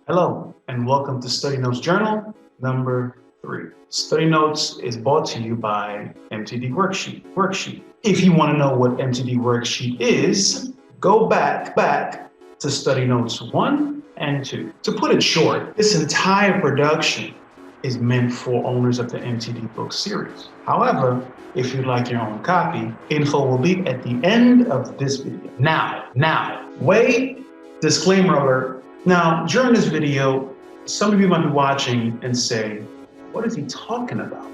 Hello, and welcome to Study Notes Journal number 3. Study Notes is brought to you by MTD Worksheet. If you want to know what MTD Worksheet is, go back to Study Notes 1 and 2. To put it short, this entire production is meant for owners of the MTD Book Series. However, if you'd like your own copy, info will be at the end of this video. Now, wait, disclaimer alert. Now, during this video, some of you might be watching and say, what is he talking about?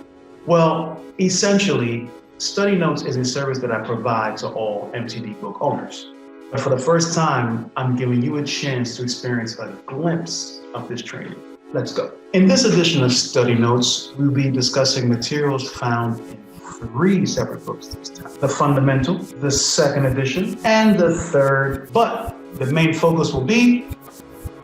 Well, essentially, Study Notes is a service that I provide to all MTD book owners. But for the first time, I'm giving you a chance to experience a glimpse of this training. Let's go. In this edition of Study Notes, we'll be discussing materials found in 3 separate books this time. The Fundamental, the 2nd edition, and the 3rd, but the main focus will be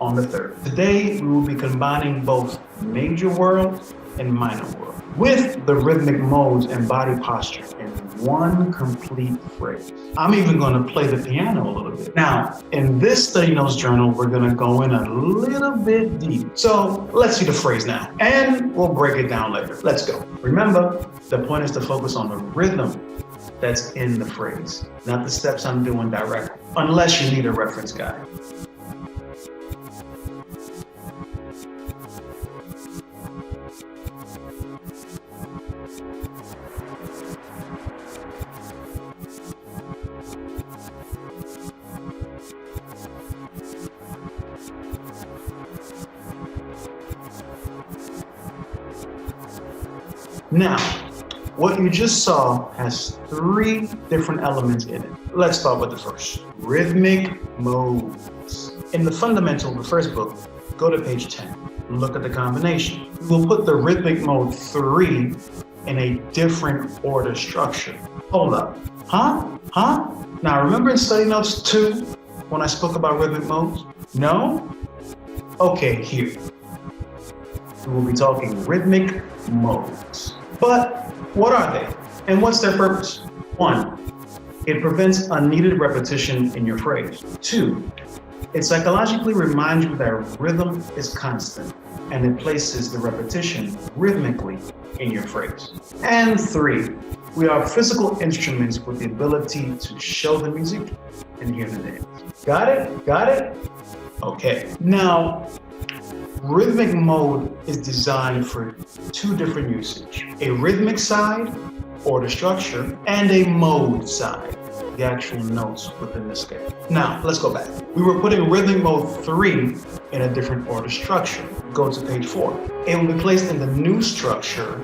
on the 3rd. Today, we will be combining both major world and minor world with the rhythmic modes and body posture in one complete phrase. I'm even going to play the piano a little bit. Now, in this Study Notes journal, we're going to go in a little bit deep. So let's see the phrase now, and we'll break it down later. Let's go. Remember, the point is to focus on the rhythm that's in the phrase, not the steps I'm doing directly, unless you need a reference guide. Now, what you just saw has 3 different elements in it. Let's start with the first. Rhythmic modes. In the Fundamental, the first book, go to page 10. Look at the combination. We'll put the rhythmic mode 3 in a different order structure. Hold up. Huh? Now, remember in Study Notes 2 when I spoke about rhythmic modes? No? Okay, here. We will be talking rhythmic modes. But what are they? And what's their purpose? 1, it prevents unneeded repetition in your phrase. 2, it psychologically reminds you that rhythm is constant and it places the repetition rhythmically in your phrase. And 3, we are physical instruments with the ability to show the music and hear the dance. Got it? Okay. Now, rhythmic mode is designed for 2 different usage. A rhythmic side, or the structure, and a mode side, the actual notes within the scale. Now, let's go back. We were putting rhythmic mode 3 in a different order structure. Go to page 4. It will be placed in the new structure,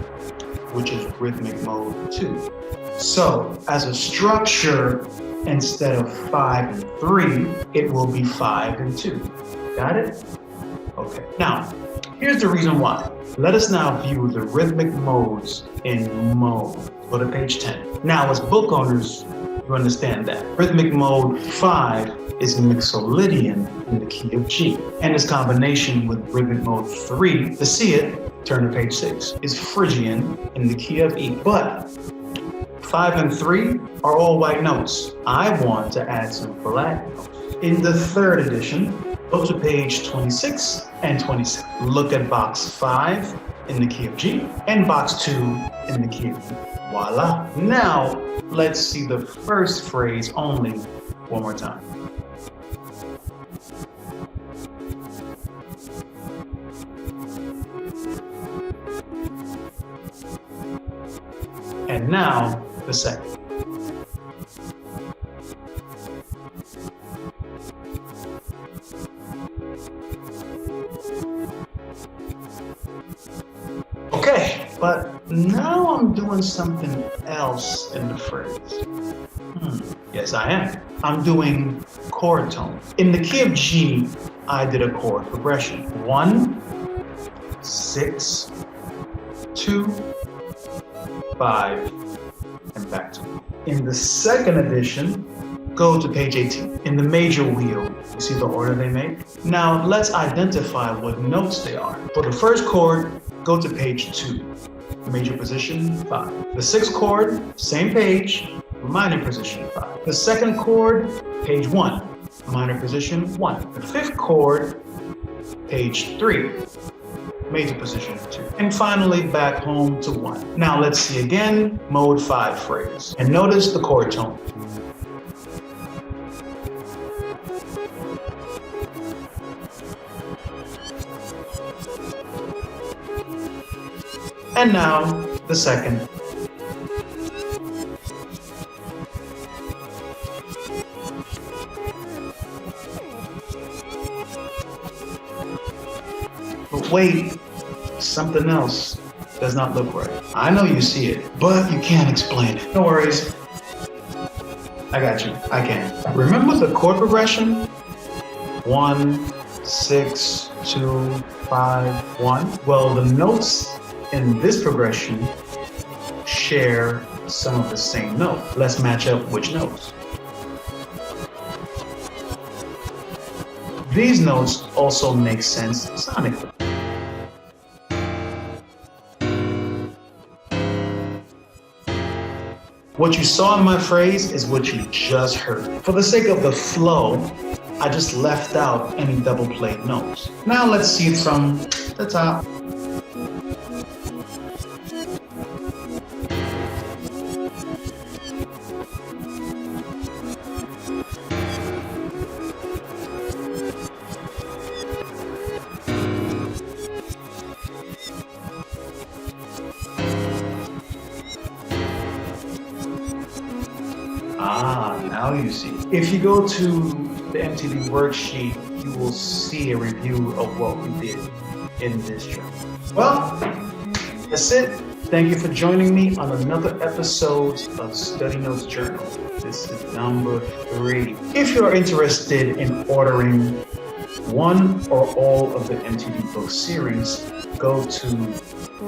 which is rhythmic mode 2. So, as a structure, instead of 5 and 3, it will be 5 and 2. Got it? Okay, now, here's the reason why. Let us now view the rhythmic modes in mode. Go to page 10. Now, as book owners, you understand that. Rhythmic mode 5 is mixolydian in the key of G, and its combination with rhythmic mode 3, to see it, turn to page 6, is Phrygian in the key of E. But 5 and 3 are all white notes. I want to add some black notes. In the 3rd edition, go to page 26 and 27. Look at box 5 in the key of G and box 2 in the key of E. Voila. Now, let's see the first phrase only one more time. And now, the second. Okay, but now I'm doing something else in the phrase. Yes, I am. I'm doing chord tones. In the key of G, I did a chord progression. 1, 6, 2, 5, and back to 1. In the 2nd edition, go to page 18. In the major wheel, you see the order they make? Now, let's identify what notes they are. For the first chord, go to page 2, major position 5. The 6th chord, same page, minor position 5. The 2nd chord, page 1, minor position 1. The 5th chord, page 3, major position 2, and finally back home to 1. Now let's see again, mode 5 phrase, and notice the chord tone. And now the second. But wait, something else does not look right. I know you see it, but you can't explain it. No worries. I got you. I can. Remember the chord progression? 1, 6, 2, 5, 1. Well, the notes in this progression share some of the same note. Let's match up which notes. These notes also make sense sonically. What you saw in my phrase is what you just heard. For the sake of the flow, I just left out any double played notes. Now let's see it from the top. Now you see. If you go to the MTD Worksheet, you will see a review of what we did in this journal. Well, that's it. Thank you for joining me on another episode of Study Notes Journal. This is number 3. If you're interested in ordering one or all of the MTD Book Series, go to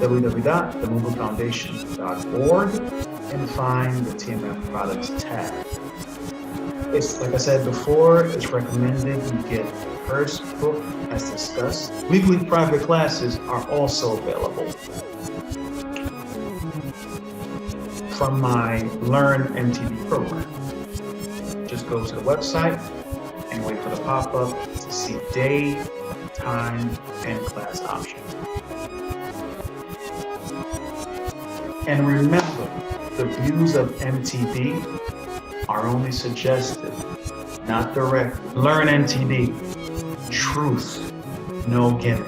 www.themovementfoundation.org and find the TMF Products tab. It's, like I said before, it's recommended you get the first book as discussed. Weekly private classes are also available from my Learn MTD program. Just go to the website and wait for the pop-up to see day, time, and class options. And remember, the views of MTD are only suggestive, not direct. Learn MTD. Truth, no gimmick.